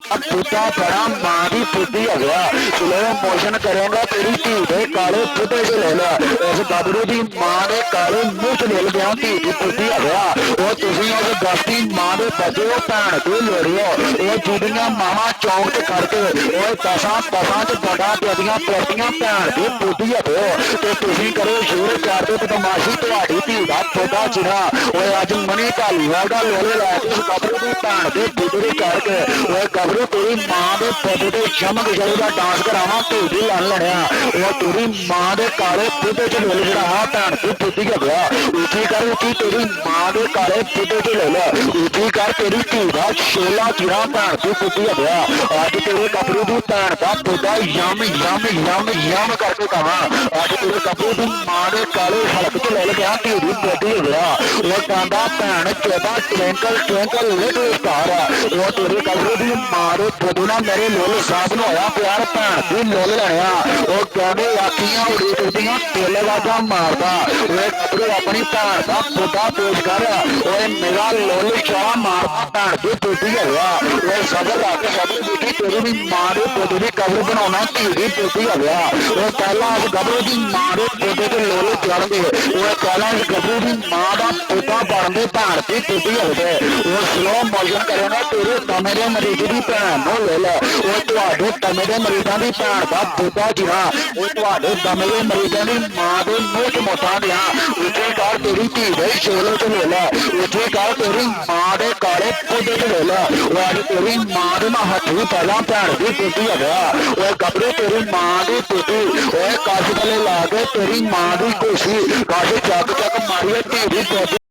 पुता बड़ा मां की पुती है गया स्लो मोशन करेगा तेरी धी के काले पुते से ले लिया इस गबरू की मां के काले मुंह च मिल गया धी की पुती है गया वो तुम उस गस्ती मां के बचे हो भैन को लड़ियो वो जुड़िया मावा चौंक च करके वो दसा दसा च बड़ा तेरिया पुरतियां भैन की पुती है तो तुम करो शोर करते बदमाशी तुम्हारी धी का पुता चिड़ा वो अज मनी धालीवाल का लोले लैके उस गबरू की भैन के पुते करके वो गबरू तेरी मां के पुत के चमक जले का डांस करावा धूड़ी लन लड़िया वो तेरी मां के काले पुते च मिल जरा भैन की पुती है गया उठी कर उठी तेरी मां के काले पुते च ले लो उठी कर तेरी धी का छोला चिरा भैन की पुती है गया अज तेरे गबरू की भैन का पुता यम यम यम यम करके कहा अज तेरे गबरू की मां के काले हलक च ले गया धी की पुती है गया वो कहता भैन चौथा ट्विंकल ट्विंकल लिटिल स्टार वो तेरे गबरू की मां के पुत ना मेरे लोल साहब ने होया प्यार भैन की लोल लड़िया वो कहते आखियां उड़ीकदियां तेल वाजा मारदा वो गबरू अपनी भैन का पुता पेश कर वो मेरा लोल चाह मारदा भैन की पुती है वो सबर रख सबर बेटी तेरी भी मां के पुत की कबर बनाना धी की पुती है वो पहला उस गबरू की मां के पुत के लोल चढ़ गए वो पहला उस गबरू की मां का पुता बनते भैन की पुती है वो स्लो मोशन करेगा तेरे दमे के मरीज की भैन को ले लो वो तुहाडे दमे के मरीजों की भैन का पुता जिहा वो तुहाडे दमे के मरीजों की मां के मुंह च मोटा दिया उठी कर तेरी धी के छोले च ले लो उठी कर तेरी मां के काले पुते च ले लो वो अज तेरी मां के मैं हथी पहला भैन की पुती है वो गबरू तेरी मां की पुती वो कश थले ला के तेरी मां की खुशी कश चक चक मारिए धी की पुती